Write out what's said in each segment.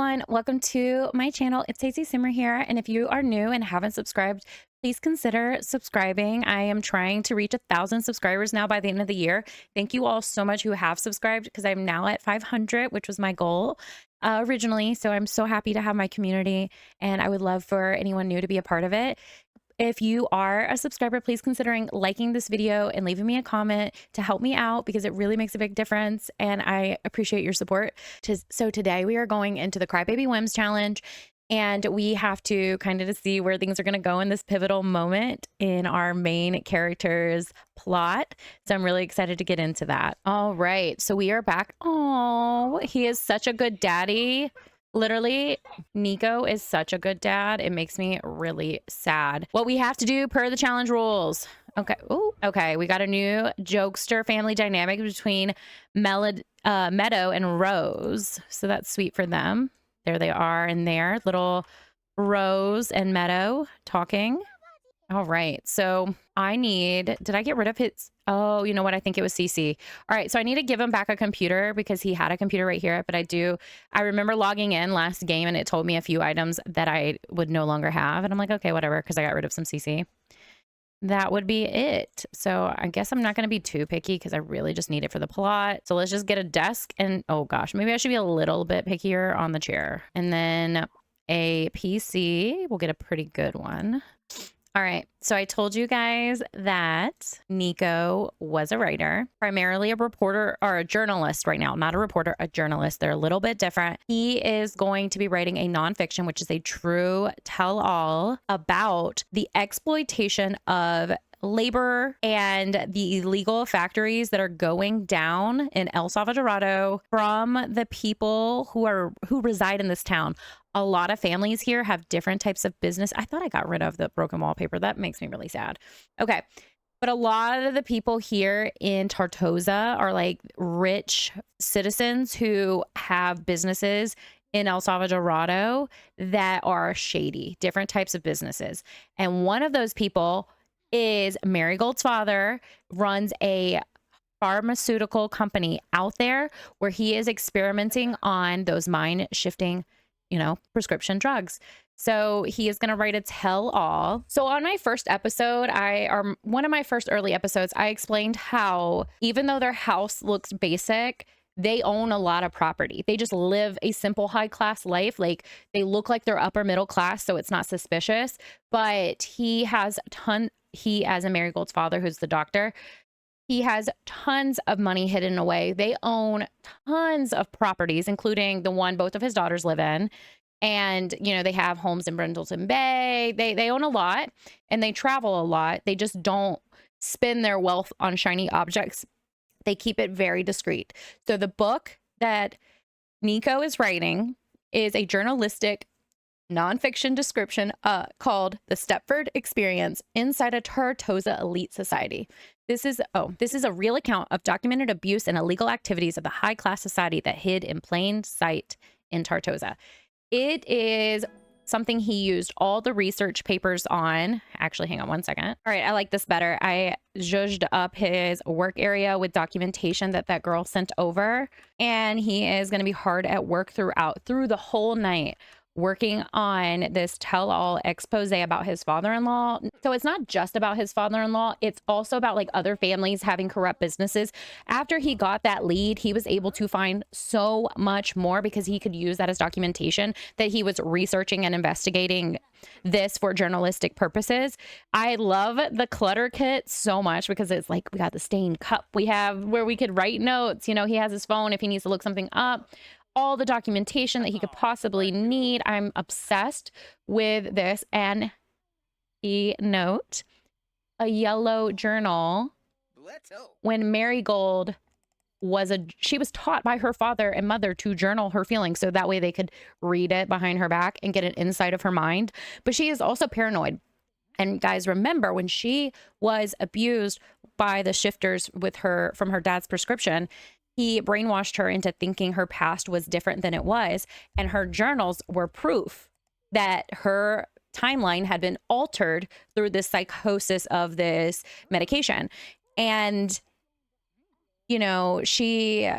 everyone, welcome to my channel. It's Stacey Simmer here, and if you are new and haven't subscribed, please consider subscribing. I am trying to reach 1,000 subscribers now by the end of the year. Thank you all so much who have subscribed, because I'm now at 500, which was my goal originally. So I'm so happy to have my community, and I would love for anyone new to be a part of it. If you are a subscriber, please considering liking this video and leaving me a comment to help me out, because it really makes a big difference and I appreciate your support. So today we are going into the CRYBABY Whims challenge, and we have to kind of see where things are going to go in this pivotal moment in our main character's plot. So I'm really excited to get into that. All right, so we are back. Oh, he is such a good daddy. Literally, Nico is such a good dad. It makes me really sad. What we have to do per the challenge rules. Okay. Ooh, okay. We got a new jokester family dynamic between Meadow and Rose. So that's sweet for them. There they are in there. Little Rose and Meadow talking. All right. So did I get rid of his? Oh, you know what? I think it was CC. All right. So I need to give him back a computer because he had a computer right here. But I remember logging in last game and it told me a few items that I would no longer have. And I'm like, okay, whatever, because I got rid of some CC. That would be it. So I guess I'm not going to be too picky because I really just need it for the plot. So let's just get a desk and, oh gosh, maybe I should be a little bit pickier on the chair. And then a PC. We'll get a pretty good one. All right, so I told you guys that Nico was a writer, primarily a reporter or a journalist right now, not a reporter, a journalist. They're a little bit different. He is going to be writing a nonfiction, which is a true tell-all about the exploitation of labor and the illegal factories that are going down in El Salvador from the people who reside in this town. A lot of families here have different types of business. I thought I got rid of the broken wallpaper. That makes me really sad. Okay. But a lot of the people here in Tartosa are like rich citizens who have businesses in El Salvador that are shady, different types of businesses. And one of those people is Marigold's father, runs a pharmaceutical company out there where he is experimenting on those mind shifting, prescription drugs. So he is going to write a tell all. So on my first episode, one of my first early episodes, I explained how even though their house looks basic, they own a lot of property. They just live a simple high class life. Like they look like they're upper middle class, so it's not suspicious. But he as a Marigold's father, who's the doctor, he has tons of money hidden away. They own tons of properties, including the one both of his daughters live in. And, they have homes in Brindleton Bay. They own a lot and they travel a lot. They just don't spend their wealth on shiny objects. They keep it very discreet. So the book that Nico is writing is a journalistic nonfiction description called The Stepford Experience Inside a Tartosa Elite Society. This is a real account of documented abuse and illegal activities of the high class society that hid in plain sight in Tartosa. It is something he used all the research papers on. Actually, hang on one second. All right, I like this better. I zhuzhed up his work area with documentation that girl sent over, and he is going to be hard at work through the whole night, working on this tell-all expose about his father-in-law. So it's not just about his father-in-law. It's also about like other families having corrupt businesses. After he got that lead, he was able to find so much more because he could use that as documentation that he was researching and investigating this for journalistic purposes. I love the clutter kit so much because it's like we got the stained cup we have where we could write notes. He has his phone if he needs to look something up. All the documentation that he could possibly need. I'm obsessed with this. And note, a yellow journal. When Marigold she was taught by her father and mother to journal her feelings, so that way they could read it behind her back and get an insight of her mind. But she is also paranoid. And guys, remember when she was abused by the shifters from her dad's prescription, he brainwashed her into thinking her past was different than it was. And her journals were proof that her timeline had been altered through this psychosis of this medication. And, she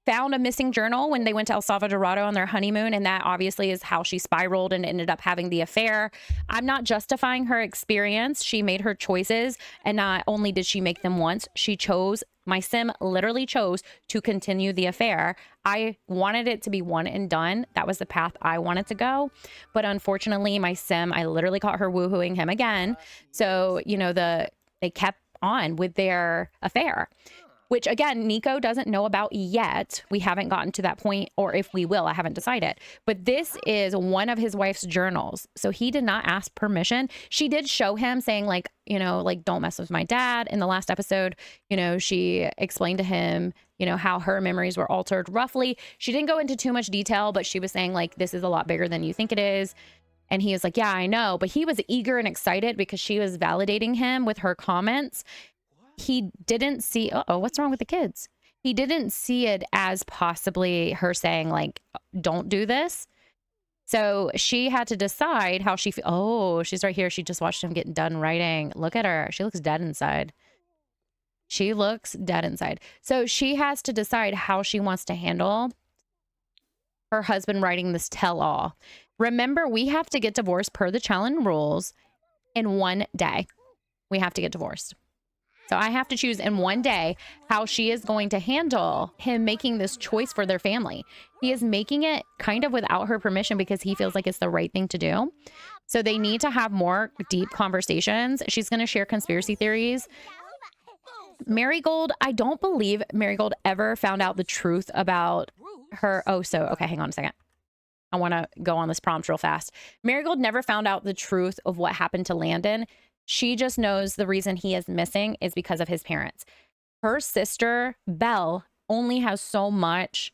found a missing journal when they went to El Salvador on their honeymoon, and that obviously is how she spiraled and ended up having the affair. I'm not justifying her experience. She made her choices, and not only did she make them once, she chose, my sim literally chose to continue the affair. I wanted it to be one and done. That was the path I wanted to go. But unfortunately, my sim, I literally caught her woohooing him again. So, you know, they kept on with their affair, which again, Nico doesn't know about yet. We haven't gotten to that point, or if we will, I haven't decided. But this is one of his wife's journals. So he did not ask permission. She did show him saying like, you know, like, don't mess with my dad. In the last episode, you know, she explained to him, you know, how her memories were altered roughly. She didn't go into too much detail, but she was saying like, this is a lot bigger than you think it is. And he was like, yeah, I know. But he was eager and excited because she was validating him with her comments. He didn't see, what's wrong with the kids? He didn't see it as possibly her saying like, don't do this. So she had to decide how she, she's right here. She just watched him get done writing. Look at her. She looks dead inside. She looks dead inside. So she has to decide how she wants to handle her husband writing this tell-all. Remember, we have to get divorced per the challenge rules in one day. We have to get divorced. So I have to choose in one day how she is going to handle him making this choice for their family. He is making it kind of without her permission because he feels like it's the right thing to do. So they need to have more deep conversations. She's going to share conspiracy theories. Marigold, I don't believe Marigold ever found out the truth about her. Okay, hang on a second. I want to go on this prompt real fast. Marigold never found out the truth of what happened to Landon. She just knows the reason he is missing is because of his parents. Her sister, Belle, only has so much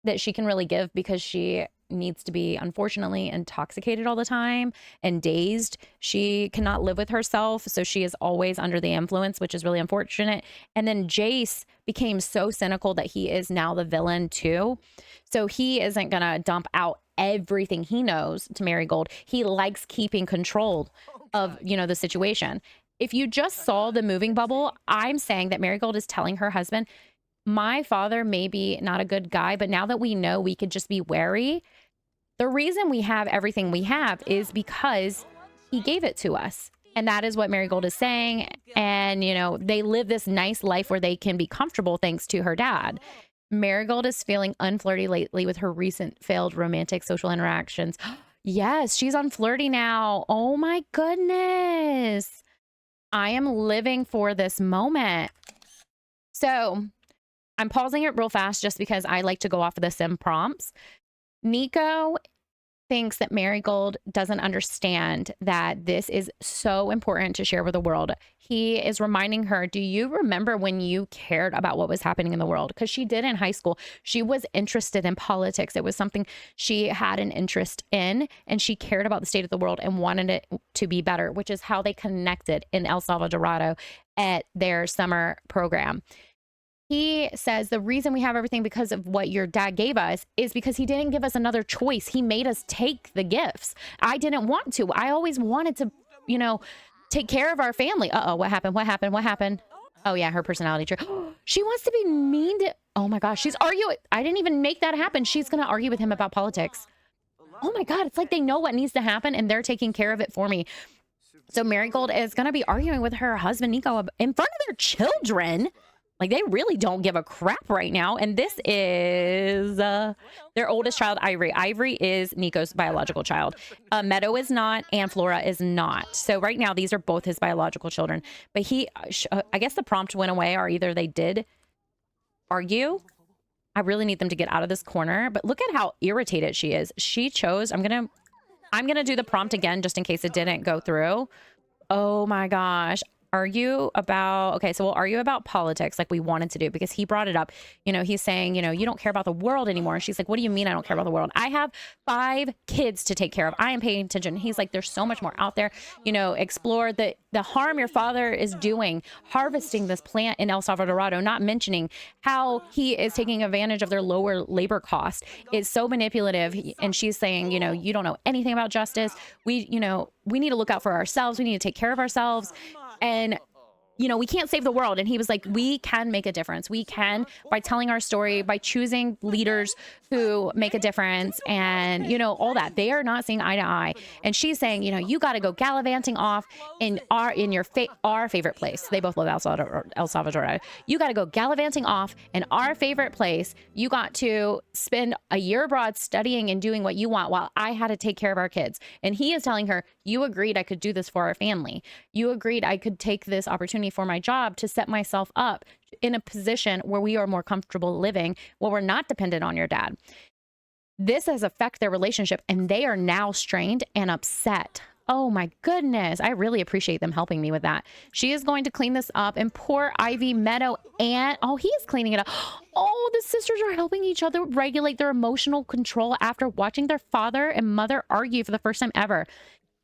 that she can really give because she needs to be, unfortunately, intoxicated all the time and dazed. She cannot live with herself, so she is always under the influence, which is really unfortunate. And then Jace became so cynical that he is now the villain too. So he isn't gonna dump out everything he knows to Marigold. He likes keeping control of, you know, the situation. If you just saw the moving bubble, I'm saying that Marigold is telling her husband, my father may be not a good guy, but now that we know, we could just be wary. The reason we have everything we have is because he gave it to us. And that is what Marigold is saying. And, you know, they live this nice life where they can be comfortable thanks to her dad. Marigold is feeling unflirty lately with her recent failed romantic social interactions. Yes, she's on flirty now. Oh my goodness. I am living for this moment. So I'm pausing it real fast just because I like to go off of the sim prompts. Nico thinks that Marigold doesn't understand that this is so important to share with the world. He is reminding her, do you remember when you cared about what was happening in the world? Because she did in high school. She was interested in politics. It was something she had an interest in, and she cared about the state of the world and wanted it to be better, which is how they connected in El Salvador at their summer program. He says the reason we have everything because of what your dad gave us is because he didn't give us another choice. He made us take the gifts. I didn't want to. I always wanted to, you know, take care of our family. What happened? What happened? What happened? Oh yeah, her personality trait. She wants to be mean to, oh my gosh, she's arguing. I didn't even make that happen. She's going to argue with him about politics. Oh my God, it's like they know what needs to happen and they're taking care of it for me. So Marigold is going to be arguing with her husband, Nico, in front of their children. Like, they really don't give a crap right now. And this is their oldest child, Ivory. Ivory is Nico's biological child. Meadow is not, and Flora is not. So right now, these are both his biological children. But I guess the prompt went away, or either they did argue. I really need them to get out of this corner. But look at how irritated she is. She chose, I'm gonna do the prompt again, just in case it didn't go through. Oh my gosh. Argue about, okay, so we'll argue about politics like we wanted to do, because he brought it up. You know, he's saying, you know, you don't care about the world anymore. And she's like, what do you mean I don't care about the world? I have 5 kids to take care of. I am paying attention. He's like, there's so much more out there. You know, explore the harm your father is doing, harvesting this plant in El Salvador, not mentioning how he is taking advantage of their lower labor cost. It's so manipulative. And she's saying, you know, you don't know anything about justice. We need to look out for ourselves. We need to take care of ourselves. And you know, we can't save the world. And he was like, we can make a difference. We can, by telling our story, by choosing leaders who make a difference, and, you know, all that. They are not seeing eye to eye. And she's saying, you know, you got to go gallivanting off in our favorite place. They both love El Salvador. You got to go gallivanting off in our favorite place. You got to spend a year abroad studying and doing what you want while I had to take care of our kids. And he is telling her, you agreed I could do this for our family. You agreed I could take this opportunity for my job to set myself up in a position where we are more comfortable living, where we're not dependent on your dad. This has affected their relationship, and they are now strained and upset. Oh my goodness. I really appreciate them helping me with that. She is going to clean this up, and poor Ivy, Meadow, and oh, he is cleaning it up. Oh, the sisters are helping each other regulate their emotional control after watching their father and mother argue for the first time ever.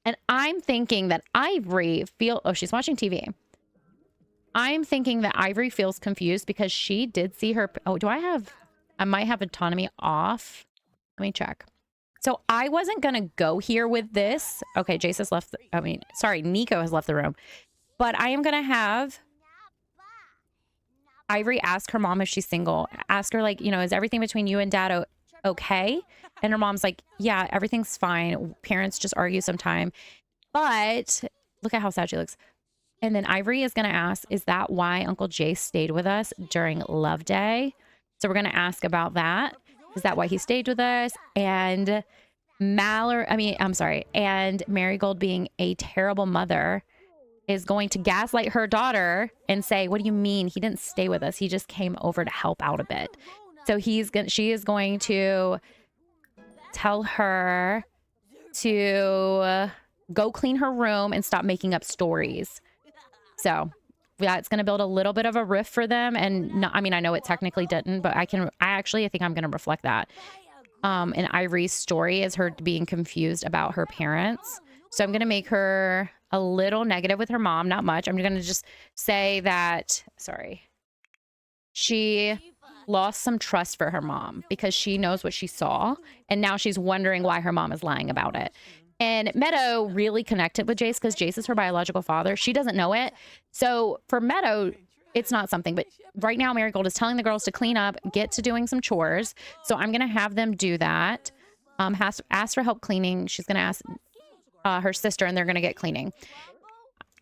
And I'm thinking that Ivory oh, she's watching TV. I'm thinking that Ivory feels confused because she did see her. Oh, I might have autonomy off. Let me check. So I wasn't going to go here with this. Okay, Jace has left. Nico has left the room. But I am going to have Ivory ask her mom if she's single. Ask her, like, you know, is everything between you and dad okay? And her mom's like, yeah, everything's fine. Parents just argue sometime. But look at how sad she looks. And then Ivory is going to ask, is that why Uncle Jace stayed with us during Love Day? So we're going to ask about that. Is that why he stayed with us? And and Marigold, being a terrible mother, is going to gaslight her daughter and say, what do you mean? He didn't stay with us. He just came over to help out a bit. So she is going to tell her to go clean her room and stop making up stories. So yeah, it's going to build a little bit of a rift for them. And I know it technically didn't, but I think I'm going to reflect that. And Ivory's story is her being confused about her parents. So I'm going to make her a little negative with her mom. Not much. I'm going to just say that, she lost some trust for her mom because she knows what she saw. And now she's wondering why her mom is lying about it. And Meadow really connected with Jace because Jace is her biological father. She doesn't know it. So for Meadow, it's not something. But right now, Marigold is telling the girls to clean up, get to doing some chores. So I'm going to have them do that. Ask for help cleaning. She's going to ask her sister, and they're going to get cleaning.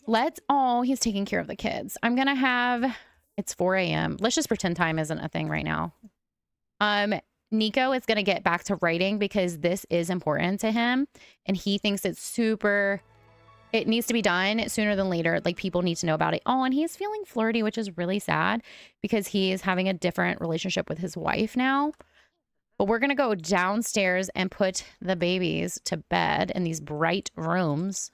He's taking care of the kids. I'm going to have, it's 4 a.m. Let's just pretend time isn't a thing right now. Nico is going to get back to writing because this is important to him. And he thinks it needs to be done sooner than later. Like, people need to know about it. Oh, and he's feeling flirty, which is really sad because he is having a different relationship with his wife now. But we're going to go downstairs and put the babies to bed in these bright rooms.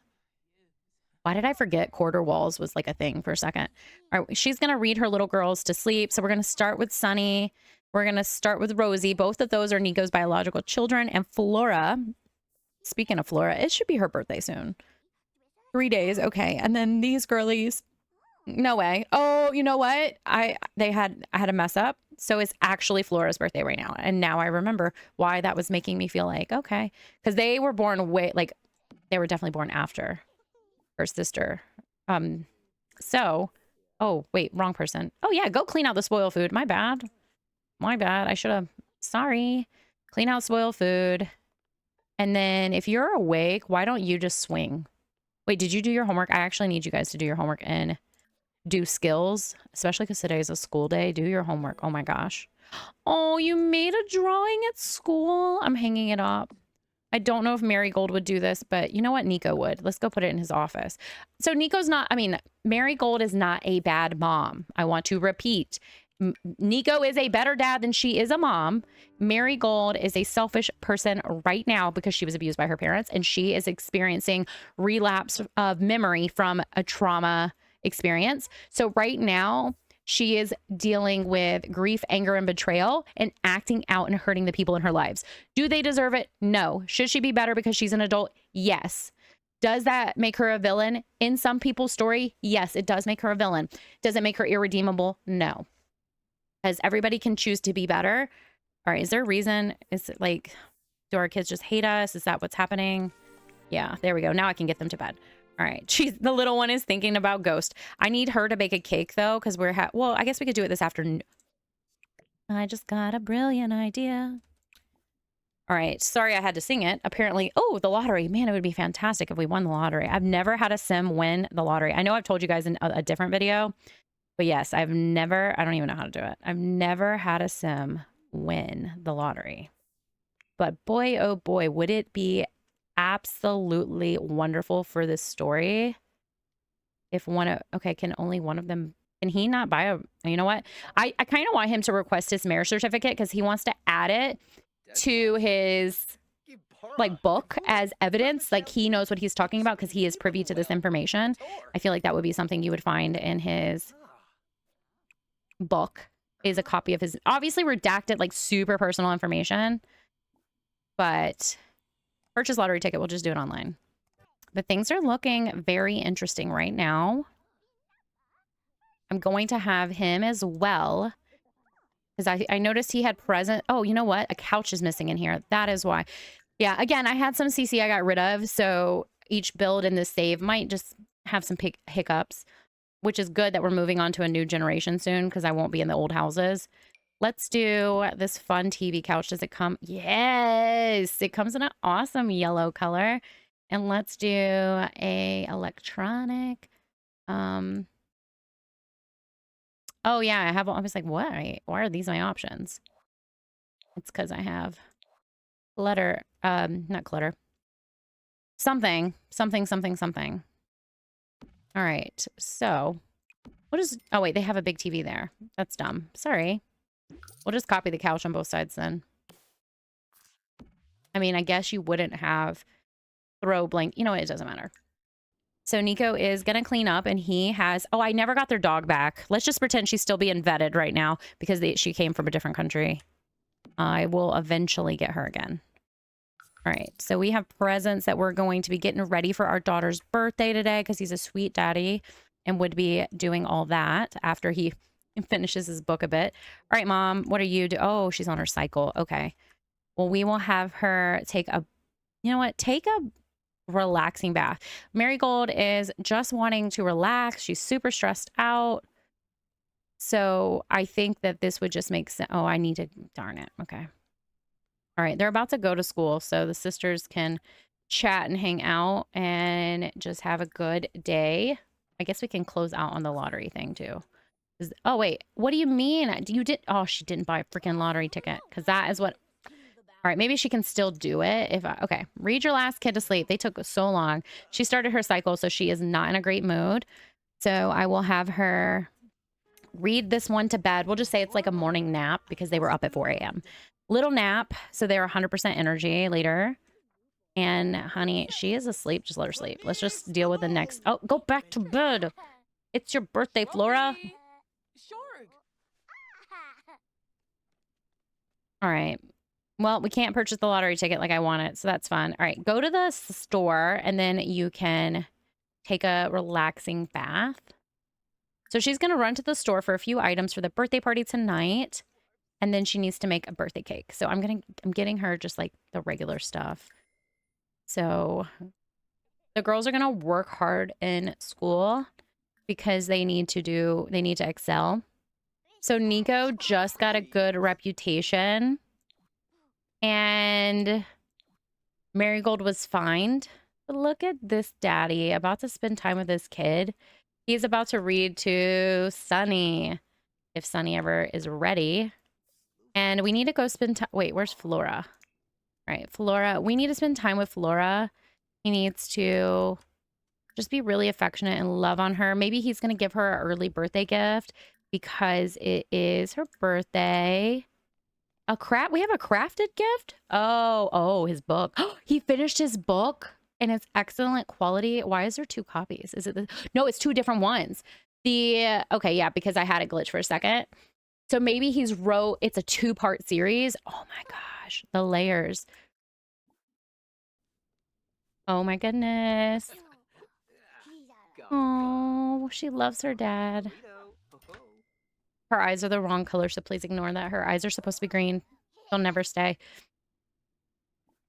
Why did I forget quarter walls was like a thing for a second? All right, she's going to read her little girls to sleep. So we're going to start with Sunny. We're going to start with Rosie. Both of those are Nico's biological children. And Flora, speaking of Flora, it should be her birthday soon. 3 days. Okay. And then these girlies, no way. Oh, you know what? I had a mess up. So it's actually Flora's birthday right now. And now I remember why that was making me feel like, okay. Because they were born they were definitely born after her sister. Oh, wait, wrong person. Oh yeah, go clean out the spoiled food. My bad. I should have, sorry. Clean out spoiled food. And then if you're awake, why don't you just swing? Wait, did you do your homework? I actually need you guys to do your homework and do skills, especially because today is a school day. Do your homework. Oh my gosh. Oh, you made a drawing at school. I'm hanging it up. I don't know if Marigold would do this, but you know what? Nico would. Let's go put it in his office. So Marigold is not a bad mom. I want to repeat. Nico is a better dad than she is a mom. Marigold is a selfish person right now because she was abused by her parents, and she is experiencing relapse of memory from a trauma experience. So right now, she is dealing with grief, anger, and betrayal, and acting out and hurting the people in her lives. Do they deserve it? No. Should she be better because she's an adult? Yes. Does that make her a villain? In some people's story, yes, it does make her a villain. Does it make her irredeemable? No. Because everybody can choose to be better. All right, is there a reason? Is it like, do our kids just hate us? Is that what's happening? Yeah, there we go. Now I can get them to bed. All right. The little one is thinking about Ghost. I need her to bake a cake though, because well, I guess we could do it this afternoon. I just got a brilliant idea. All right. Sorry I had to sing it. Apparently, oh, the lottery. Man, it would be fantastic if we won the lottery. I've never had a sim win the lottery. I know I've told you guys in a different video, but yes, I don't even know how to do it. I've never had a sim win the lottery. But boy, oh boy, would it be absolutely wonderful for this story if can only one of them, can he not buy you know what? I kind of want him to request his marriage certificate because he wants to add it to his like book as evidence. Like he knows what he's talking about because he is privy to this information. I feel like that would be something you would find in his book, is a copy of his obviously redacted, like super personal information. But purchase lottery ticket, we'll just do it online. But things are looking very interesting right now. I'm going to have him as well, because I noticed he had present. Oh, you know what? A couch is missing in here. That is why. Yeah, again, I had some CC I got rid of, so each build in this save might just have some hiccups, which is good that we're moving on to a new generation soon, because I won't be in the old houses. Let's do this fun TV couch. Does it come? Yes, it comes in an awesome yellow color. And let's do a electronic. Oh yeah, I was like, why are these my options? It's because I have clutter, not clutter. Something. All right, so oh wait, they have a big TV there. That's dumb. Sorry. We'll just copy the couch on both sides then. I mean, I guess you wouldn't have throw blank. You know what? It doesn't matter. So Nico is going to clean up, and he has... Oh, I never got their dog back. Let's just pretend she's still being vetted right now because she came from a different country. I will eventually get her again. All right. So we have presents that we're going to be getting ready for our daughter's birthday today because he's a sweet daddy and would be doing all that after he finishes his book a bit. All right, Mom, what are you doing? Oh, she's on her cycle. Okay. Well, we will have her take a... You know what? Take a relaxing bath. Marigold is just wanting to relax. She's super stressed out. So I think that this would just make sense. Oh, I need to... Darn it. Okay. All right. They're about to go to school, so the sisters can chat and hang out and just have a good day. I guess we can close out on the lottery thing too. Oh, wait. What do you mean? Oh, she didn't buy a freaking lottery ticket because that is what... All right, maybe she can still do it. Okay, read your last kid to sleep. They took so long. She started her cycle, so she is not in a great mood. So I will have her read this one to bed. We'll just say it's like a morning nap because they were up at 4 a.m. Little nap, so they're 100% energy later. And honey, she is asleep. Just let her sleep. Let's just deal with the next... Oh, go back to bed. It's your birthday, Flora. All right. Well, we can't purchase the lottery ticket like I want it, so that's fun. All right, go to the store, and then you can take a relaxing bath. So she's going to run to the store for a few items for the birthday party tonight, and then she needs to make a birthday cake. So I'm getting her just like the regular stuff. So the girls are going to work hard in school because they need to excel. So Nico just got a good reputation. And Marigold was fined. But look at this daddy about to spend time with this kid. He's about to read to Sunny, if Sunny ever is ready. And we need to go spend time. Wait, where's Flora? All right, Flora. We need to spend time with Flora. He needs to just be really affectionate and love on her. Maybe he's going to give her an early birthday gift because it is her birthday. We have a crafted gift? Oh, his book. He finished his book and it's excellent quality. Why is there 2 copies? Is it no, it's 2 different ones. Okay, yeah, because I had a glitch for a second. So maybe it's a 2-part series. Oh my gosh, the layers. Oh my goodness. Oh, she loves her dad. Her eyes are the wrong color, so please ignore that. Her eyes are supposed to be green. They'll never stay.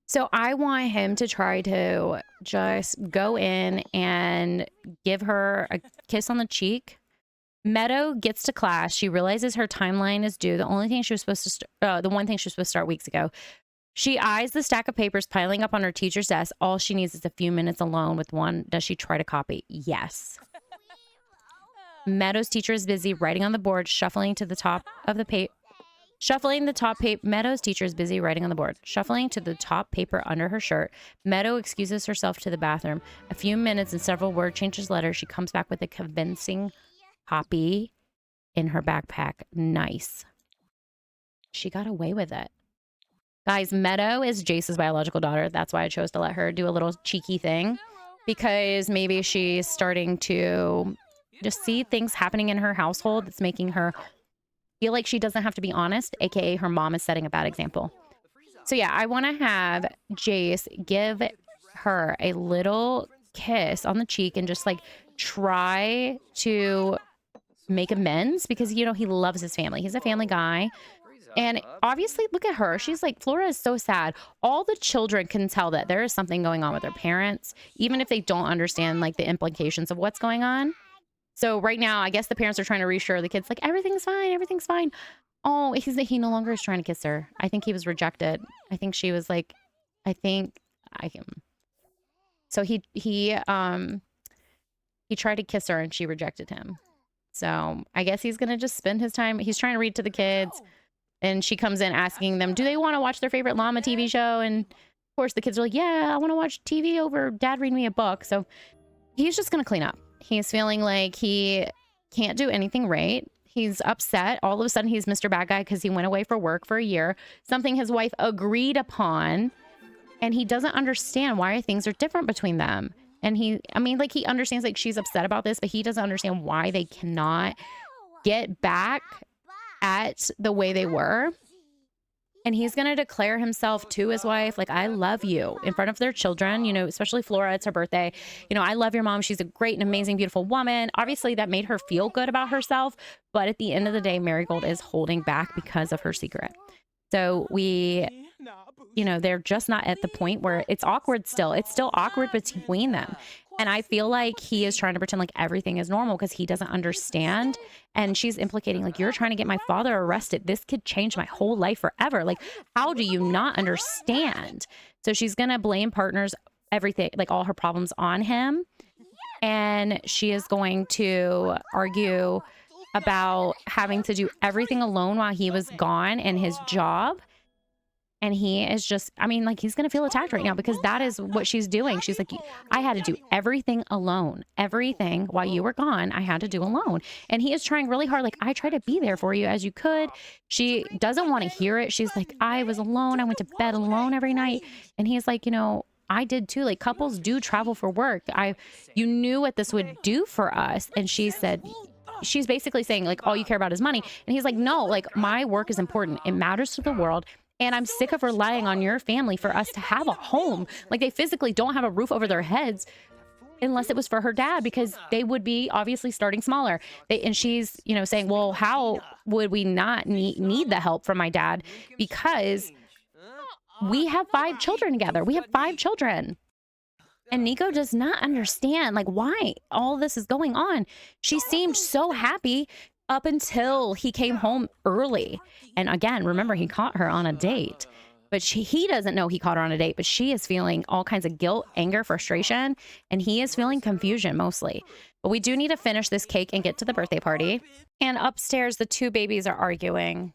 So I want him to try to just go in and give her a kiss on the cheek. Meadow gets to class. She realizes her timeline is due. The only thing she was supposed to, the one thing she was supposed to start weeks ago. She eyes the stack of papers piling up on her teacher's desk. All she needs is a few minutes alone with one. Does she try to copy? Yes. Meadow's teacher is busy writing on the board, shuffling to the top of the paper. Shuffling the top paper. Meadow's teacher is busy writing on the board, shuffling to the top paper under her shirt. Meadow excuses herself to the bathroom. A few minutes and several word changes later, she comes back with a convincing copy in her backpack. Nice. She got away with it. Guys, Meadow is Jace's biological daughter. That's why I chose to let her do a little cheeky thing, because maybe she's starting to just see things happening in her household that's making her feel like she doesn't have to be honest, aka her mom is setting a bad example. So yeah, I want to have Jace give her a little kiss on the cheek and just like try to make amends, because you know he loves his family. He's a family guy. And obviously, look at her. She's like, Flora is so sad. All the children can tell that there is something going on with their parents, even if they don't understand like the implications of what's going on. So right now, I guess the parents are trying to reassure the kids, like, everything's fine. Everything's fine. Oh, he no longer is trying to kiss her. I think he was rejected. I think she was like, so he tried to kiss her and she rejected him. So I guess he's going to just spend his time. He's trying to read to the kids. And she comes in asking them, do they want to watch their favorite llama TV show? And of course the kids are like, yeah, I want to watch TV over dad reading me a book. So he's just going to clean up. He's feeling like he can't do anything right. He's upset. All of a sudden he's Mr. Bad Guy because he went away for work for a year, something his wife agreed upon. And he doesn't understand why things are different between them. And he understands like she's upset about this, but he doesn't understand why they cannot get back at the way they were. And he's going to declare himself to his wife, like, I love you, in front of their children, you know, especially Flora. It's her birthday. You know, I love your mom. She's a great and amazing, beautiful woman. Obviously that made her feel good about herself. But at the end of the day, Marigold is holding back because of her secret. So they're just not at the point where it's awkward still. It's still awkward between them. And I feel like he is trying to pretend like everything is normal because he doesn't understand. And she's implicating like, you're trying to get my father arrested. This could change my whole life forever. Like, how do you not understand? So she's going to blame partners, everything, like all her problems on him. And she is going to argue about having to do everything alone while he was gone in his job. And he is just, he's going to feel attacked right now because that is what she's doing. She's like, I had to do everything alone. Everything while you were gone, I had to do alone. And he is trying really hard. Like, I try to be there for you as you could. She doesn't want to hear it. She's like, I was alone. I went to bed alone every night. And he's like, I did too. Like, couples do travel for work. You knew what this would do for us. And she said, she's basically saying like, all you care about is money. And he's like, no, like my work is important. It matters to the world. And I'm sick of relying on your family for us to have a home. Like, they physically don't have a roof over their heads unless it was for her dad, because they would be obviously starting smaller. And she's, saying, well, how would we not need the help from my dad? Because we have 5 children together. We have 5 children. And Nico does not understand like why all this is going on. She seemed so happy up until he came home early. And again, remember, he caught her on a date, but he doesn't know he caught her on a date, but she is feeling all kinds of guilt, anger, frustration, and he is feeling confusion mostly. But we do need to finish this cake and get to the birthday party. And upstairs, the 2 babies are arguing.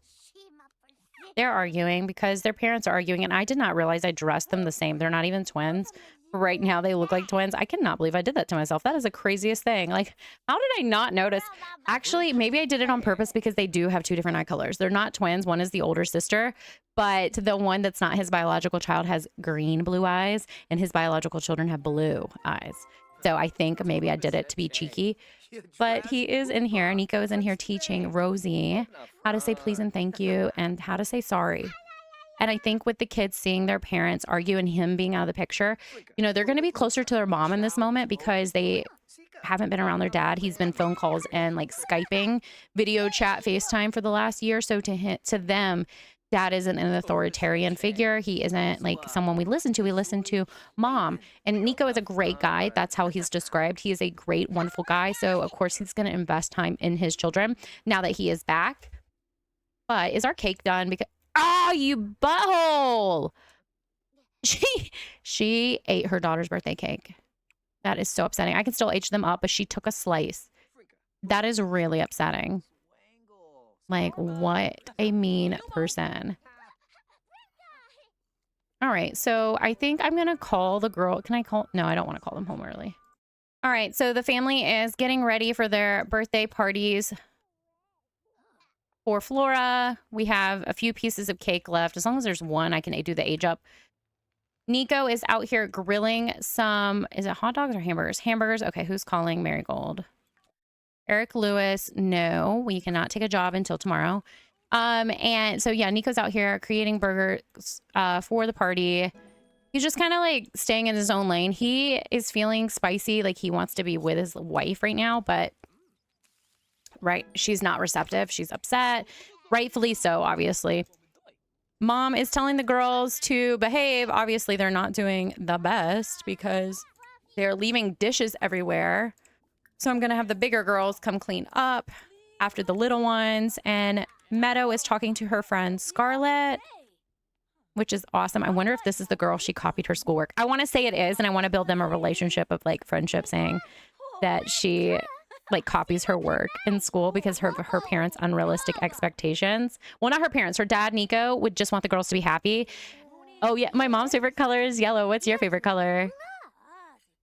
They're arguing because their parents are arguing, and I did not realize I dressed them the same. They're not even twins. Right now they look like twins. I cannot believe I did that to myself. That is the craziest thing. Like, how did I not notice? Actually, maybe I did it on purpose because they do have 2 different eye colors. They're not twins. One is the older sister, but the one that's not his biological child has green blue eyes, and his biological children have blue eyes. So I think maybe I did it to be cheeky. But he is in here. Nico is in here teaching Rosie how to say please and thank you and how to say sorry. And I think with the kids seeing their parents argue and him being out of the picture, they're going to be closer to their mom in this moment because they haven't been around their dad. He's been phone calls and like Skyping, video chat, FaceTime for the last year. So to them, dad isn't an authoritarian figure. He isn't like someone we listen to. We listen to mom. And Nico is a great guy. That's how he's described. He is a great, wonderful guy. So, of course, he's going to invest time in his children now that he is back. But is our cake done? Because, oh, you butthole. She ate her daughter's birthday cake. That is so upsetting. I can still age them up, but she took a slice. That is really upsetting. Like, what a mean person. All right, so I think I'm going to call the girl. Can I call? No, I don't want to call them home early. All right, so the family is getting ready for their birthday parties. For Flora, we have a few pieces of cake left. As long as there's one, I can do the age up. Nico is out here grilling some, is it hot dogs or hamburgers? Hamburgers. Okay, who's calling Marigold? Eric Lewis, no, we cannot take a job until tomorrow. And so, yeah, Nico's out here creating burgers for the party. He's just kind of like staying in his own lane. He is feeling spicy, like he wants to be with his wife right now, but right, she's not receptive. She's upset, rightfully so, obviously. Mom is telling the girls to behave. Obviously, they're not doing the best because they're leaving dishes everywhere. So I'm going to have the bigger girls come clean up after the little ones. And Meadow is talking to her friend Scarlett, which is awesome. I wonder if this is the girl she copied her schoolwork. I want to say it is, and I want to build them a relationship of like friendship, saying that she like copies her work in school because her parents' unrealistic expectations. Well, not her parents. Her dad, Nico, would just want the girls to be happy. Oh, yeah. My mom's favorite color is yellow. What's your favorite color?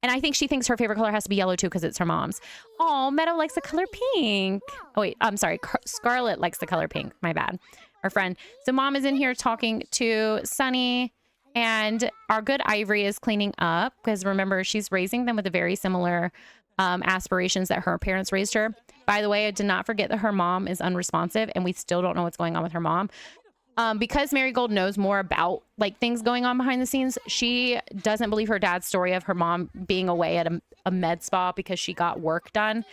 And I think she thinks her favorite color has to be yellow, too, because it's her mom's. Oh, Meadow likes the color pink. Oh, wait. I'm sorry. Scarlett likes the color pink. My bad. Our friend. So mom is in here talking to Sunny. And our good Ivory is cleaning up because, remember, she's raising them with a very similar aspirations that her parents raised her. By the way, I did not forget that her mom is unresponsive and we still don't know what's going on with her mom. Because Marigold knows more about like things going on behind the scenes, she doesn't believe her dad's story of her mom being away at a med spa because she got work done.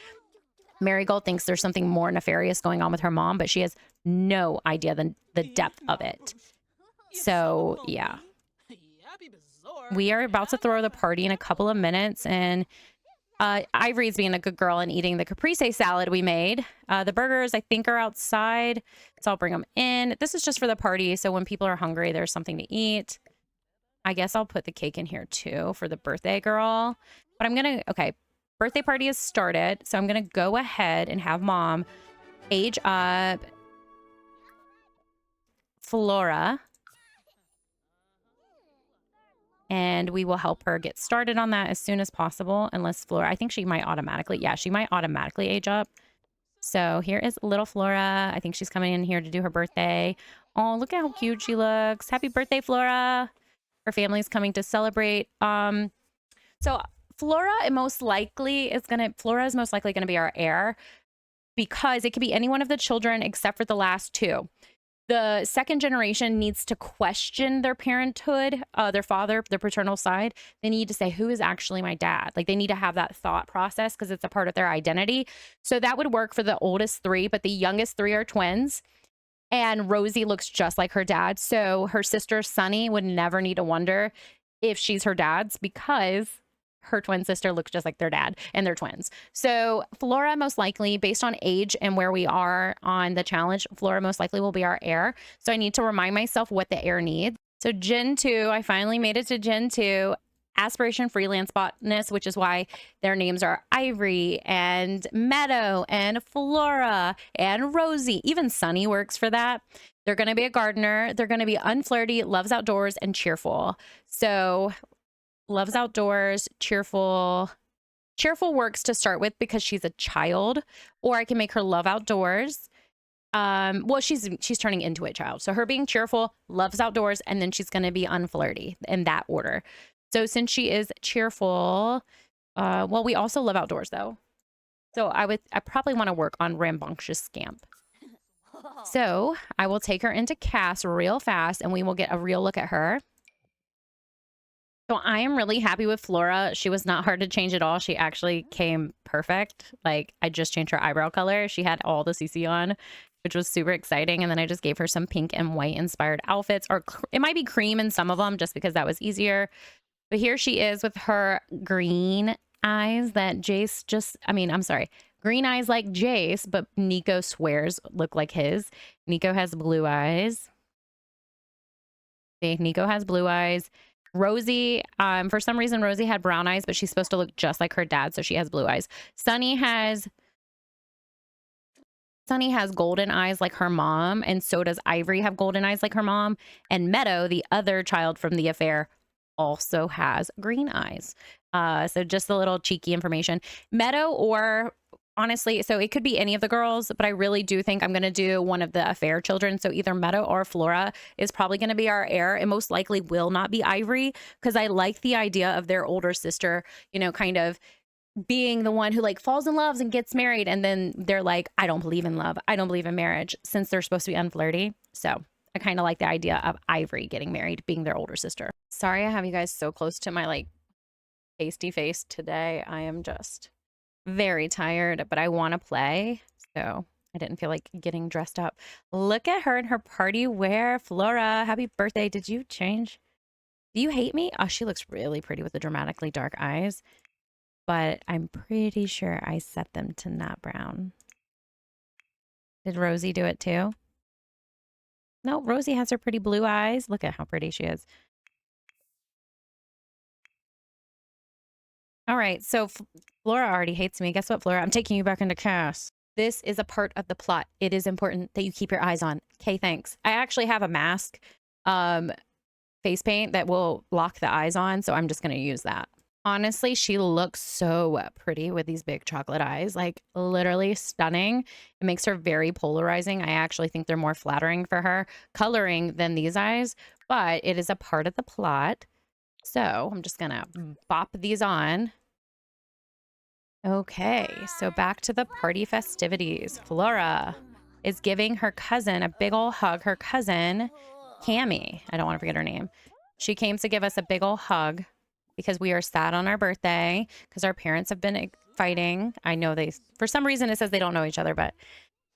Marigold thinks there's something more nefarious going on with her mom, but she has no idea the depth of it. So, yeah. We are about to throw the party in a couple of minutes, and Ivory's being a good girl and eating the caprese salad we made. The burgers, I think, are outside, so I'll bring them in. This is just for the party, so when people are hungry, there's something to eat. I guess I'll put the cake in here, too, for the birthday girl. But I'm going to... Okay, birthday party has started, so I'm going to go ahead and have Mom age up Flora. And we will help her get started on that as soon as possible. Unless Flora, I think she might automatically, yeah, she might automatically age up. So here is little Flora. I think she's coming in here to do her birthday. Oh, look at how cute she looks. Happy birthday, Flora. Her family's coming to celebrate. So Flora is most likely going to be our heir because it could be any one of the children except for the last two. The second generation needs to question their parenthood, their father, their paternal side. They need to say, who is actually my dad? Like they need to have that thought process because it's a part of their identity. So that would work for the oldest three, but the youngest three are twins. And Rosie looks just like her dad. So her sister, Sunny, would never need to wonder if she's her dad's because her twin sister looks just like their dad and they're twins. So Flora most likely, based on age and where we are on the challenge, Flora most likely will be our heir. So I need to remind myself what the heir needs. So Gen 2, I finally made it to Gen 2. Aspiration Freelance Botanist, which is why their names are Ivory and Meadow and Flora and Rosie. Even Sunny works for that. They're going to be a gardener. They're going to be unflirty, loves outdoors, and cheerful. So loves outdoors, cheerful. Cheerful works to start with because she's a child, or I can make her love outdoors. Well, she's turning into a child. So her being cheerful, loves outdoors, and then she's going to be unflirty in that order. So since she is cheerful, well, we also love outdoors though. So I probably want to work on rambunctious scamp. So I will take her into Cass real fast and we will get a real look at her. So I am really happy with Flora. She was not hard to change at all. She actually came perfect. Like, I just changed her eyebrow color. She had all the CC on, which was super exciting. And then I just gave her some pink and white inspired outfits, or it might be cream in some of them just because that was easier. But here she is with her green eyes that Jace just, I mean, I'm sorry, green eyes like Jace, but Nico swears look like his. Nico has blue eyes. See, Nico has blue eyes. Rosie, for some reason, Rosie had brown eyes, but she's supposed to look just like her dad, so she has blue eyes. Sunny has golden eyes like her mom, and so does Ivory have golden eyes like her mom. And Meadow, the other child from the affair, also has green eyes. So just a little cheeky information. Meadow, or honestly, so it could be any of the girls, but I really do think I'm going to do one of the affair children. So either Meadow or Flora is probably going to be our heir. It most likely will not be Ivory, because I like the idea of their older sister, you know, kind of being the one who like falls in love and gets married. And then they're like, I don't believe in love. I don't believe in marriage, since they're supposed to be unflirty. So I kind of like the idea of Ivory getting married, being their older sister. Sorry I have you guys so close to my like pasty face today. I am just very tired, but I want to play, so I didn't feel like getting dressed up. Look at her in her party wear. Flora, happy birthday. Did you change? Do you hate me? Oh, she looks really pretty with the dramatically dark eyes, but I'm pretty sure I set them to not brown. Did Rosie do it too? No, Rosie has her pretty blue eyes. Look at how pretty she is. All right, so Flora already hates me. Guess what, Flora? I'm taking you back into chaos. This is a part of the plot. It is important that you keep your eyes on. Okay, thanks. I actually have a mask, face paint that will lock the eyes on, so I'm just going to use that. Honestly, she looks so pretty with these big chocolate eyes, like literally stunning. It makes her very polarizing. I actually think they're more flattering for her coloring than these eyes, but it is a part of the plot. So I'm just gonna bop these on. Okay, so back to the party festivities. Flora is giving her cousin a big ol' hug. Her cousin, Cammy, I don't want to forget her name. She came to give us a big ol' hug because we are sad on our birthday because our parents have been fighting. I know they, for some reason it says they don't know each other, but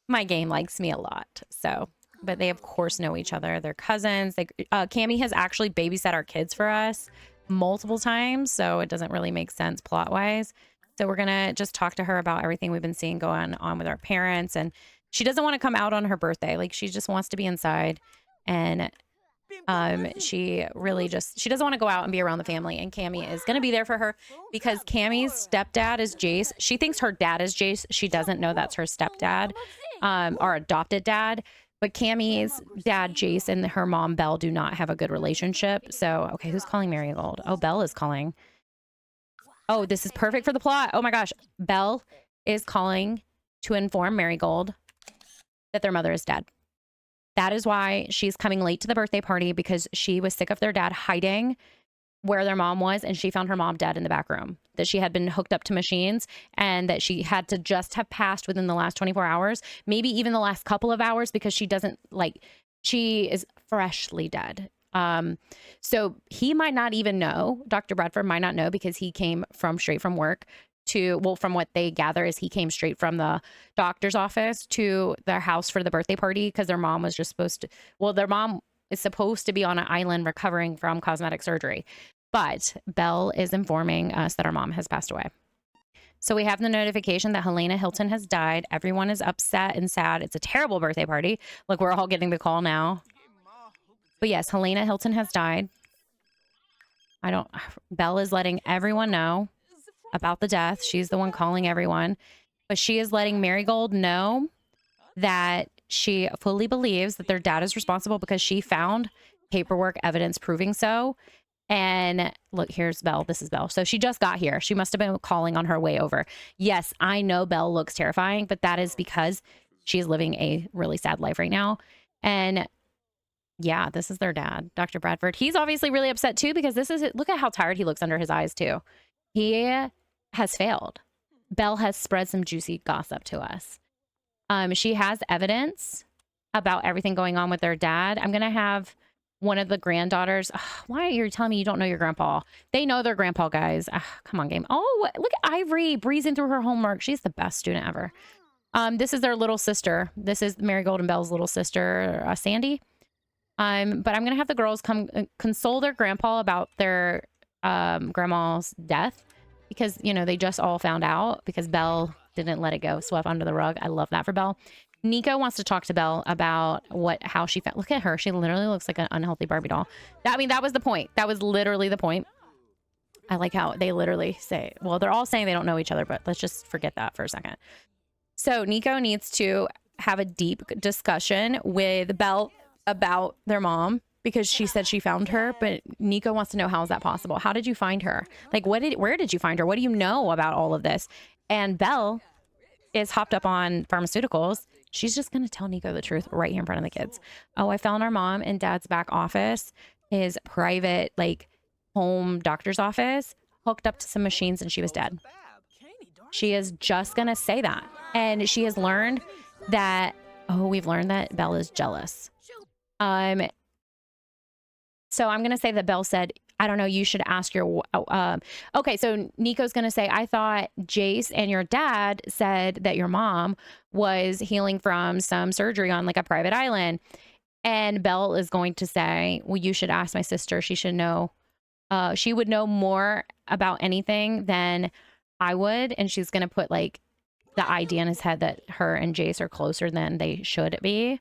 my game likes me a lot. So, but they of course know each other. They're cousins. Cammy has actually babysat our kids for us multiple times, so it doesn't really make sense plot wise. So we're gonna just talk to her about everything we've been seeing going on with our parents, and she doesn't want to come out on her birthday. Like, she just wants to be inside, and she really just, she doesn't want to go out and be around the family, and Cammy is going to be there for her because Cammy's stepdad is Jace. She thinks her dad is Jace. She doesn't know that's her stepdad, or adopted dad. But Cammy's dad, Jace, and her mom, Belle, do not have a good relationship. So, okay, who's calling Marigold? Oh, Belle is calling. Oh, this is perfect for the plot. Oh my gosh. Belle is calling to inform Marigold that their mother is dead. That is why she's coming late to the birthday party, because she was sick of their dad hiding where their mom was, and she found her mom dead in the back room, that she had been hooked up to machines, and that she had to just have passed within the last 24 hours, maybe even the last couple of hours, because she doesn't, like, she is freshly dead. So he might not even know, Dr. Bradford might not know, because he came straight from work to, well, from what they gather is he came straight from the doctor's office to their house for the birthday party, because their mom was just supposed to, well, their mom is supposed to be on an island recovering from cosmetic surgery. But Belle is informing us that our mom has passed away. So we have the notification that Helena Hilton has died. Everyone is upset and sad. It's a terrible birthday party. Look, we're all getting the call now. But yes, Helena Hilton has died. Belle is letting everyone know about the death. She's the one calling everyone. But she is letting Marigold know that she fully believes that their dad is responsible because she found paperwork evidence proving so. And look, here's Belle. This is Belle. So she just got here. She must have been calling on her way over. Yes, I know Belle looks terrifying, but that is because she's living a really sad life right now. And yeah, this is their dad, Dr. Bradford. He's obviously really upset too, because this is it. Look at how tired he looks under his eyes too. He has failed. Belle has spread some juicy gossip to us. She has evidence about everything going on with their dad. I'm going to have one of the granddaughters. Ugh, why are you telling me you don't know your grandpa? They know their grandpa, guys. Ugh, come on, game. Oh, look at Ivory breezing through her homework. She's the best student ever. This is their little sister. This is Marigold and Belle's little sister, Sandy. But I'm gonna have the girls come console their grandpa about their grandma's death, because you know they just all found out because Belle didn't let it go, swept under the rug. I love that for Belle. Nico wants to talk to Belle about how she felt. Look at her. She literally looks like an unhealthy Barbie doll. I mean, that was the point. That was literally the point. I like how they literally say, well, they're all saying they don't know each other, but let's just forget that for a second. So Nico needs to have a deep discussion with Belle about their mom, because she said she found her, but Nico wants to know, how is that possible? How did you find her? Like, where did you find her? What do you know about all of this? And Belle is hopped up on pharmaceuticals. She's just going to tell Nico the truth right here in front of the kids. Oh, I found our mom in Dad's back office, his private, like, home doctor's office, hooked up to some machines, and she was dead. She is just going to say that. And she has learned that, we've learned that Belle is jealous. So I'm going to say that Belle said, I don't know, you should ask your, okay, so Nico's going to say, I thought Jace and your dad said that your mom was healing from some surgery on like a private island. And Belle is going to say, well, you should ask my sister. She should know, she would know more about anything than I would. And she's going to put like the idea in his head that her and Jace are closer than they should be.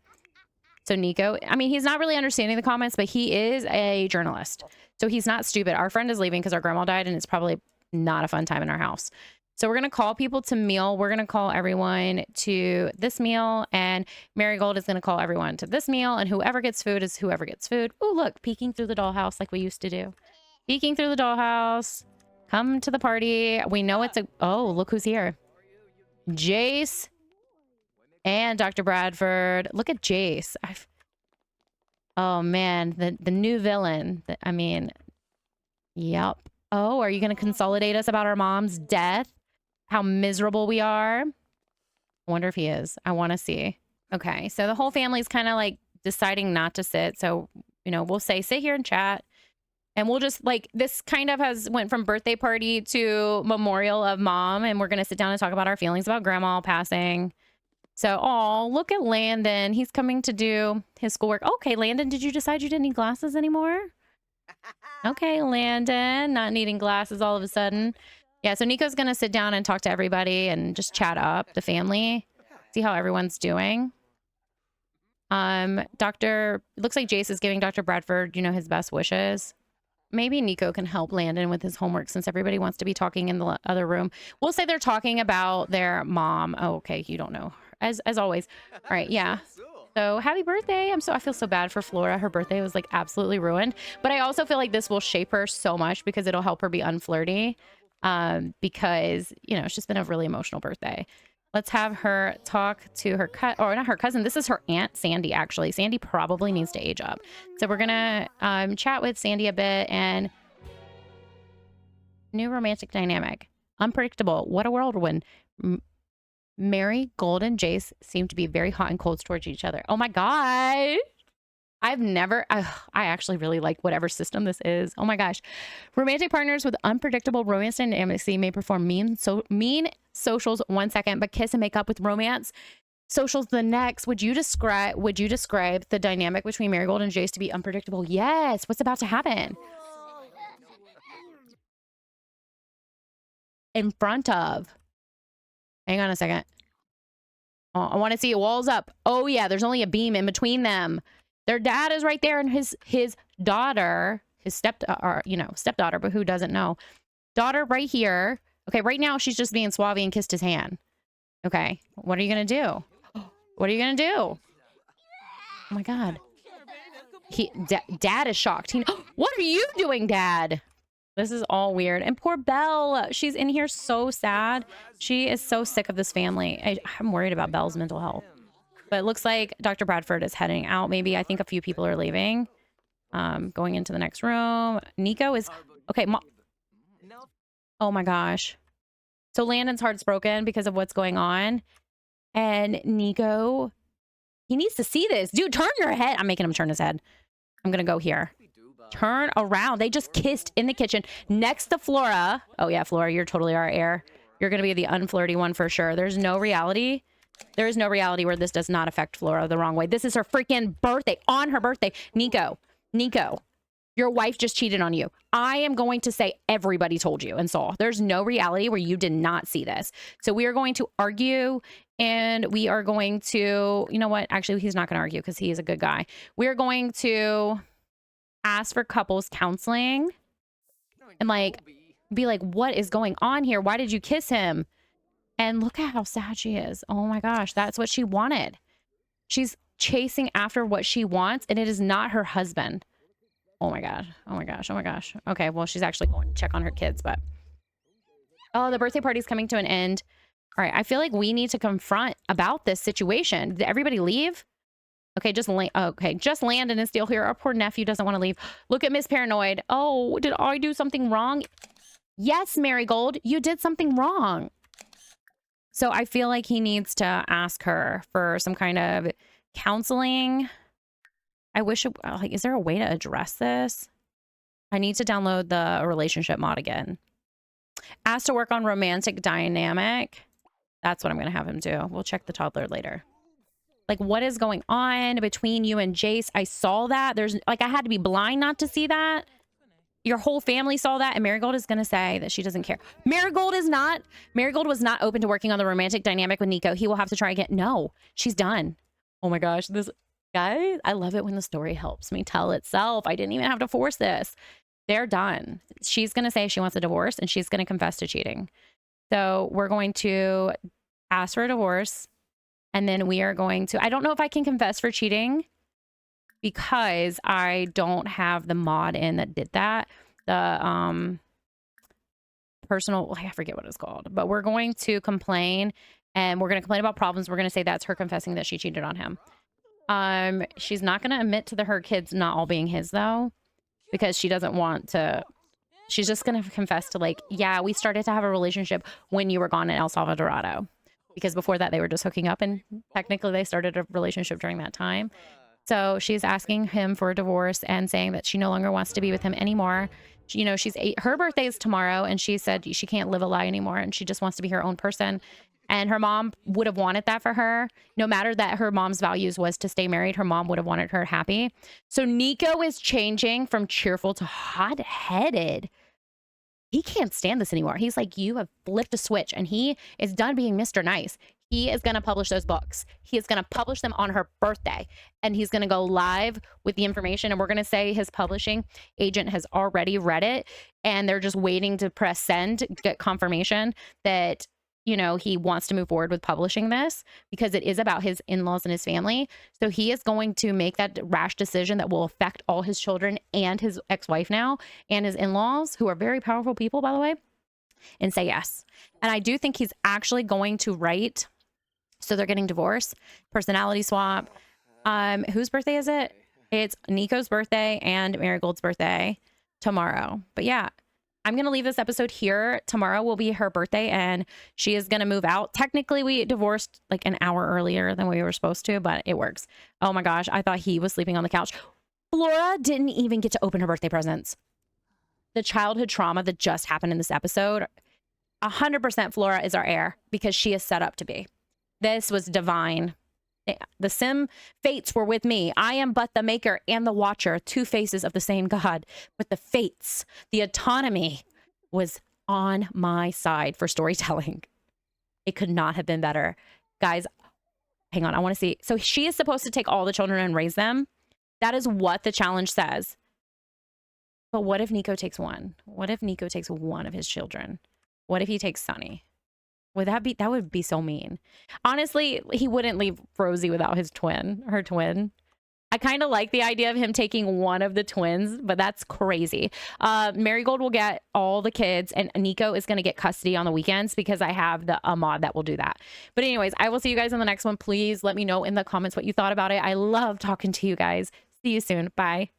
So Nico, I mean, he's not really understanding the comments, but he is a journalist. So he's not stupid. Our friend is leaving because our grandma died, and it's probably not a fun time in our house. So we're going to call people to meal. We're going to call everyone to this meal, and Marigold is going to call everyone to this meal, and whoever gets food is whoever gets food. Oh, look, peeking through the dollhouse like we used to do. Peeking through the dollhouse. Come to the party. We know it's oh, look who's here. Jace and Dr. Bradford. Look at Jace. Oh man, the new villain. I mean, yep. Oh, are you going to consolidate us about our mom's death? How miserable we are? I wonder if he is. I want to see. Okay, so the whole family's kind of like deciding not to sit. So, you know, we'll say, sit here and chat. And we'll just like, this kind of went from birthday party to memorial of mom. And we're going to sit down and talk about our feelings about grandma passing. So, oh, look at Landon. He's coming to do his schoolwork. Okay, Landon, did you decide you didn't need glasses anymore? Okay, Landon, not needing glasses all of a sudden. Yeah, so Nico's going to sit down and talk to everybody and just chat up the family, see how everyone's doing. Looks like Jace is giving Dr. Bradford, you know, his best wishes. Maybe Nico can help Landon with his homework since everybody wants to be talking in the other room. We'll say they're talking about their mom. Oh, okay, you don't know. As always. All right, yeah. So happy birthday. I feel so bad for Flora. Her birthday was like absolutely ruined. But I also feel like this will shape her so much because it'll help her be unflirty. Because, you know, it's just been a really emotional birthday. Let's have her talk to her or not her cousin. This is her aunt, Sandy, actually. Sandy probably needs to age up. So we're going to chat with Sandy a bit. And new romantic dynamic. Unpredictable. What a whirlwind. Mary, Gold, and Jace seem to be very hot and cold towards each other. Oh my god. I actually really like whatever system this is. Oh my gosh. Romantic partners with unpredictable romance dynamics may perform mean socials 1 second, but kiss and make up with romance socials the next. Would you describe the dynamic between Marigold and Jace to be unpredictable? Yes. What's about to happen? In front of. Hang on a second. Oh, I want to see it. Walls up. Oh yeah, there's only a beam in between them. Their dad is right there, and his daughter, his stepdaughter, but who doesn't know? Daughter right here. Okay, right now she's just being suave and kissed his hand. Okay, what are you gonna do? What are you gonna do? Oh my god. Dad is shocked. What are you doing, Dad? This is all weird. And poor Belle, she's in here so sad. She is so sick of this family. I'm worried about Belle's mental health. But it looks like Dr. Bradford is heading out. Maybe I think a few people are leaving. Going into the next room. Nico is... Okay, oh my gosh. So Landon's heart's broken because of what's going on. And Nico... He needs to see this. Dude, turn your head. I'm making him turn his head. I'm gonna go here. Turn around. They just kissed in the kitchen next to Flora. Oh yeah, Flora, you're totally our heir. You're gonna be the unflirty one for sure. There's no reality. There is no reality where this does not affect Flora the wrong way. This is her freaking birthday. On her birthday. Nico, your wife just cheated on you. I am going to say everybody told you and saw. There's no reality where you did not see this. So we are going to argue, and we are going to, you know what? Actually, he's not going to argue because he is a good guy. We're going to ask for couples counseling and like be like, what is going on here? Why did you kiss him? And look at how sad she is. Oh my gosh, that's what she wanted. She's chasing after what she wants, and it is not her husband. Oh my God. Oh my gosh. Oh my gosh. Okay, well, she's actually going to check on her kids, but oh, the birthday party's coming to an end. All right, I feel like we need to confront about this situation. Did everybody leave? Okay, just Landon is still here. Our poor nephew doesn't want to leave. Look at Miss Paranoid. Oh, did I do something wrong? Yes, Marigold, you did something wrong. So I feel like he needs to ask her for some kind of counseling. I wish, like, is there a way to address this? I need to download the relationship mod again. Asked to work on romantic dynamic. That's what I'm going to have him do. We'll check the toddler later. Like, what is going on between you and Jace? I saw that. There's, like, I had to be blind not to see that. Your whole family saw that, and Marigold is going to say that she doesn't care. Marigold was not open to working on the romantic dynamic with Nico. He will have to try again. No, she's done. Oh my gosh, this guys, I love it when the story helps me tell itself. I didn't even have to force this. They're done. She's going to say she wants a divorce, and she's going to confess to cheating. So we're going to ask for a divorce, and then we are going to, I don't know if I can confess for cheating because I don't have the mod in that did that. The personal, I forget what it's called, but we're going to complain, and we're going to complain about problems. We're going to say that's her confessing that she cheated on him. She's not going to admit to her kids not all being his though, because she doesn't want to. She's just going to confess to, like, yeah, we started to have a relationship when you were gone in El Salvadorado, because before that they were just hooking up, and technically they started a relationship during that time. So she's asking him for a divorce and saying that she no longer wants to be with him anymore. You know, her birthday is tomorrow, and she said she can't live a lie anymore, and she just wants to be her own person. And her mom would have wanted that for her. No matter that her mom's values was to stay married, her mom would have wanted her happy. So Nico is changing from cheerful to hot-headed. He can't stand this anymore. He's like, you have flipped a switch, and he is done being Mr. Nice. He is going to publish those books. He is going to publish them on her birthday, and he's going to go live with the information, and we're going to say his publishing agent has already read it, and they're just waiting to press send, get confirmation that, you know, he wants to move forward with publishing this because it is about his in-laws and his family. So he is going to make that rash decision that will affect all his children and his ex-wife now and his in-laws, who are very powerful people, by the way, and say yes. And I do think he's actually going to write, so they're getting divorced, personality swap. Whose birthday is it? It's Nico's birthday and Marigold's birthday tomorrow. But yeah, I'm going to leave this episode here. Tomorrow will be her birthday, and she is going to move out. Technically, we divorced like an hour earlier than we were supposed to, but it works. Oh my gosh, I thought he was sleeping on the couch. Flora didn't even get to open her birthday presents. The childhood trauma that just happened in this episode, 100% Flora is our heir because she is set up to be. This was divine. The sim fates were with me. I am but the maker and the watcher, two faces of the same God. But the fates, the autonomy was on my side for storytelling. It could not have been better. Guys, hang on. I want to see. So she is supposed to take all the children and raise them. That is what the challenge says. But what if Nico takes one? What if Nico takes one of his children? What if he takes Sunny? That would be so mean. Honestly, he wouldn't leave Rosie without her twin. I kind of like the idea of him taking one of the twins, but that's crazy. Marigold will get all the kids, and Nico is going to get custody on the weekends because I have the mod that will do that. But anyways, I will see you guys in the next one. Please let me know in the comments what you thought about it. I love talking to you guys. See you soon. Bye.